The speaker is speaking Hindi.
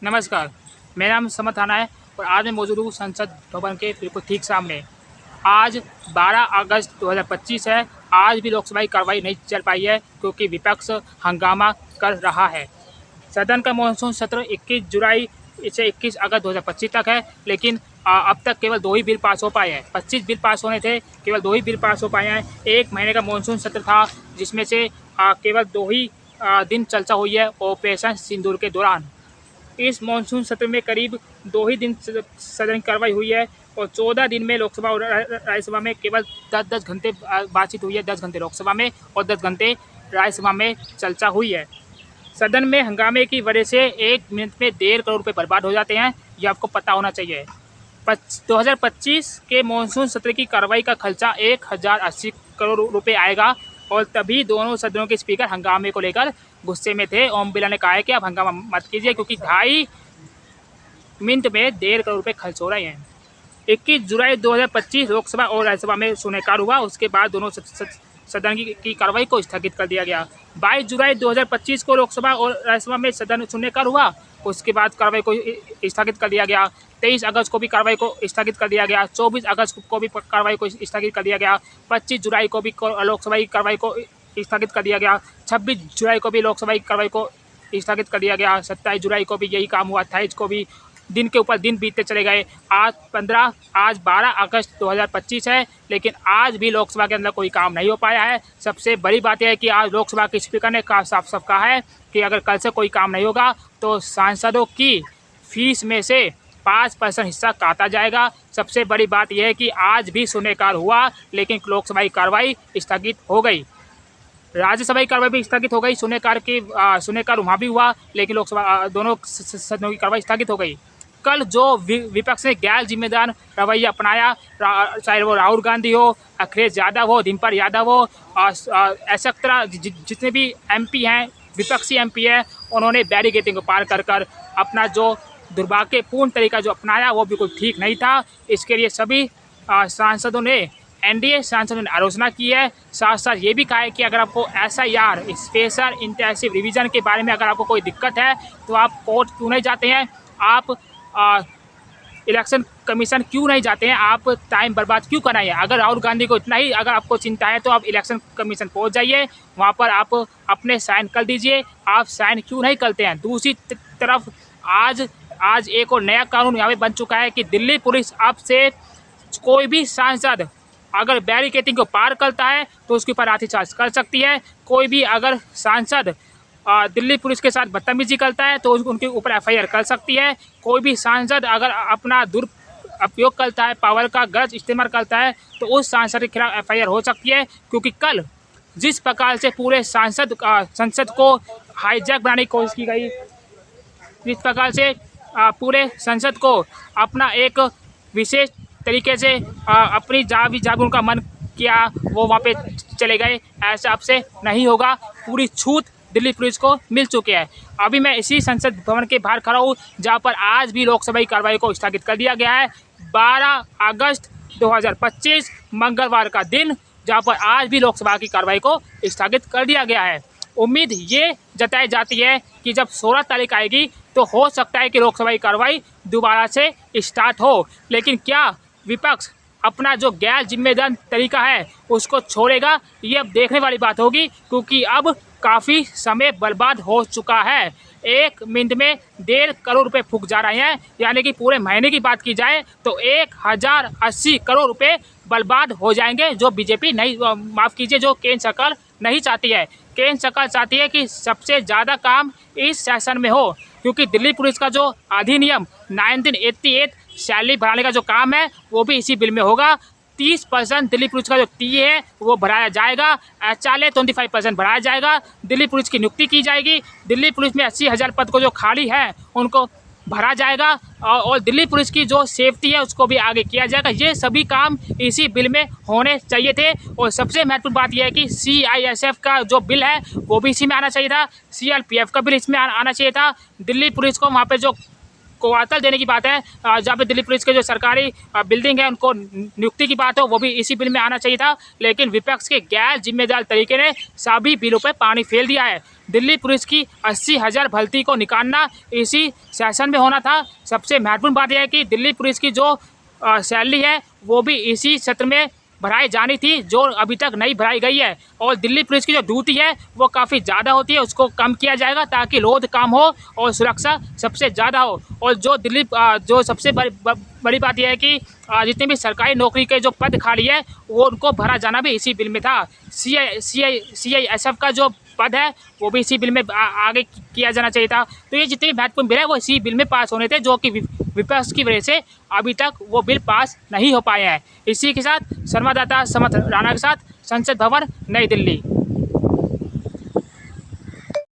नमस्कार, मेरा नाम समत थाना है और आज मैं मौजूद हूँ संसद भवन के बिल्कुल ठीक सामने। आज 12 अगस्त 2025 है। आज भी लोकसभा की कार्रवाई नहीं चल पाई है क्योंकि विपक्ष हंगामा कर रहा है। सदन का मानसून सत्र 21 जुलाई से 21 अगस्त 2025 तक है, लेकिन अब तक केवल 2 ही बिल पास हो पाए हैं। 25 बिल पास होने थे, केवल 2 ही बिल पास हो पाए हैं। 1 महीने का मानसून सत्र था जिसमें से केवल 2 ही दिन चर्चा हुई है ऑपरेशन सिंदूर के दौरान। इस मानसून सत्र में करीब 2 ही दिन सदन की कार्रवाई हुई है और 14 दिन में लोकसभा और राज्यसभा में केवल 10-10 घंटे बातचीत हुई है। 10 घंटे लोकसभा में और 10 घंटे राज्यसभा में चर्चा हुई है। सदन में हंगामे की वजह से 1 मिनट में 1.5 करोड़ रुपये बर्बाद हो जाते हैं, ये आपको पता होना चाहिए। 2025 के मानसून सत्र की कार्रवाई का खर्चा 1080 करोड़ रुपये आएगा और तभी दोनों सदनों के स्पीकर हंगामे को लेकर गुस्से में थे। ओम बिरला ने कहा है कि आप हंगामा मत कीजिए क्योंकि 2.5 मिनट में 1.5 करोड़ रुपये खर्च हो रहे हैं। 21 जुलाई 2025 लोकसभा और राज्यसभा में शून्यकाल हुआ। उसके बाद दोनों सदन की कार्रवाई को स्थगित कर दिया गया। 22 जुलाई 2025 को लोकसभा और राज्यसभा में सदन शून्यकाल हुआ। उसके बाद कार्रवाई को स्थगित कर दिया गया। 23 अगस्त को भी कार्रवाई को स्थगित कर दिया गया। 24 अगस्त को भी कार्रवाई को स्थगित कर दिया गया। 25 जुलाई को भी लोकसभा की कार्रवाई को स्थगित कर दिया गया। 26 जुलाई को भी लोकसभा की कार्रवाई को स्थगित कर दिया गया। 27 जुलाई को भी यही काम हुआ। 28 को भी दिन के ऊपर दिन बीतते चले गए। आज 12 अगस्त 2025 है, लेकिन आज भी लोकसभा के अंदर कोई काम नहीं हो पाया है। सबसे बड़ी बात यह है कि आज लोकसभा के स्पीकर ने साफ साफ कहा है कि अगर कल से कोई काम नहीं होगा तो सांसदों की फीस में से 5% हिस्सा काटा जाएगा। सबसे बड़ी बात यह है कि आज भी शून्यकाल हुआ, लेकिन लोकसभा की कार्रवाई स्थगित हो गई। राज्यसभा की कार्रवाई भी स्थगित हो गई। शून्यकाल वहाँ भी हुआ, लेकिन लोकसभा दोनों सदनों की कार्रवाई स्थगित हो गई। कल जो विपक्ष ने गैर जिम्मेदार रवैया अपनाया, चाहे वो राहुल गांधी हो, अखिलेश यादव हो, डिम्पल यादव हो, ऐसा तरह जितने भी एमपी हैं, विपक्षी एमपी हैं, उन्होंने बैरिकेडिंग को पार कर अपना जो दुर्भाग्यपूर्ण तरीका जो अपनाया वो बिल्कुल ठीक नहीं था। इसके लिए सभी सांसदों ने एनडीए सांसदों ने आलोचना की है। साथ साथ ये भी कहा है कि अगर आपको SIR स्पेशल इंटेंसिव रिवीजन के बारे में अगर आपको कोई दिक्कत है तो आप कोर्ट क्यों नहीं जाते हैं, आप इलेक्शन कमीशन क्यों नहीं जाते हैं, आप टाइम बर्बाद क्यों कराएं। अगर राहुल गांधी को इतना ही अगर आपको चिंता है तो आप इलेक्शन कमीशन पहुंच जाइए, वहां पर आप अपने साइन कर दीजिए। आप साइन क्यों नहीं करते हैं। दूसरी तरफ आज एक और नया कानून यहाँ पे बन चुका है कि दिल्ली पुलिस अब से कोई भी सांसद अगर बैरिकेडिंग को पार करता है तो उसके ऊपर लाठीचार्ज कर सकती है। कोई भी अगर सांसद दिल्ली पुलिस के साथ बदतमीजी करता है तो उनके ऊपर FIR कर सकती है। कोई भी सांसद अगर अपना दुरुपयोग करता है, पावर का गलत इस्तेमाल करता है तो उस सांसद के खिलाफ FIR हो सकती है। क्योंकि कल जिस प्रकार से पूरे संसद को हाईजैक बनाने की कोशिश की गई, जिस प्रकार से पूरे संसद को अपना एक विशेष तरीके से अपनी जहाँ उनका मन किया वो वहाँ पे चले गए, ऐसा अब से नहीं होगा। पूरी छूट दिल्ली पुलिस को मिल चुकी है। अभी मैं इसी संसद भवन के बाहर खड़ा हूँ जहाँ पर आज भी लोकसभा की कार्रवाई को स्थगित कर दिया गया है। 12 अगस्त 2025 मंगलवार का दिन, जहाँ पर आज भी लोकसभा की कार्रवाई को स्थगित कर दिया गया है। उम्मीद ये जताई जाती है कि जब 16 तारीख आएगी तो हो सकता है कि लोकसभा की कार्रवाई दोबारा से स्टार्ट हो, लेकिन क्या विपक्ष अपना जो गैर जिम्मेदार तरीका है उसको छोड़ेगा, ये अब देखने वाली बात होगी। क्योंकि अब काफ़ी समय बर्बाद हो चुका है। 1 मिनट में 1.5 करोड़ रुपए फूक जा रहे हैं, यानी कि पूरे महीने की बात की जाए तो 1080 करोड़ रुपए बर्बाद हो जाएंगे, जो बीजेपी नहीं, माफ़ कीजिए, जो केंद्र सरकार नहीं चाहती है। केंद्र सरकार चाहती है कि सबसे ज़्यादा काम इस सेशन में हो, क्योंकि दिल्ली पुलिस का जो अधिनियम 1988 सैलरी बढ़ाने का जो काम है वो भी इसी बिल में होगा। 30% दिल्ली पुलिस का जो टीए है वो बढ़ाया जाएगा। HRA 25% बढ़ाया जाएगा। दिल्ली पुलिस की नियुक्ति की जाएगी। दिल्ली पुलिस में 80,000 पद को जो खाली है उनको भरा जाएगा और दिल्ली पुलिस की जो सेफ्टी है उसको भी आगे किया जाएगा। ये सभी काम इसी बिल में होने चाहिए थे। और सबसे महत्वपूर्ण बात यह है कि CISF का जो बिल है वो भी इसी में आना चाहिए था। CRPF का बिल इसमें आना चाहिए था। दिल्ली पुलिस को वहाँ पे जो क्वार्टर देने की बात है, जहाँ पे दिल्ली पुलिस के जो सरकारी बिल्डिंग है उनको नियुक्ति की बात हो, वो भी इसी बिल में आना चाहिए था। लेकिन विपक्ष के गैर जिम्मेदार तरीके ने सभी बिलों पर पानी फेर दिया है। दिल्ली पुलिस की 80,000 भर्ती को निकालना इसी सेशन में होना था। सबसे महत्वपूर्ण बात यह है कि दिल्ली पुलिस की जो सैलरी है वो भी इसी सत्र में भराई जानी थी, जो अभी तक नहीं भराई गई है। और दिल्ली पुलिस की जो ड्यूटी है वो काफ़ी ज़्यादा होती है, उसको कम किया जाएगा ताकि लोड कम हो और सुरक्षा सबसे ज़्यादा हो। और जो सबसे बड़ी बात यह है कि जितने भी सरकारी नौकरी के जो पद खाली है वो उनको भरा जाना भी इसी बिल में था। CISF का जो पद है वो भी इसी बिल में आगे किया जाना चाहिए था। तो ये जितने भी महत्वपूर्ण बिल है वो इसी बिल में पास होने थे, जो कि विपक्ष की वजह से अभी तक वो बिल पास नहीं हो पाए हैं। इसी के साथ संवाददाता समर्थ राणा के साथ संसद भवन, नई दिल्ली।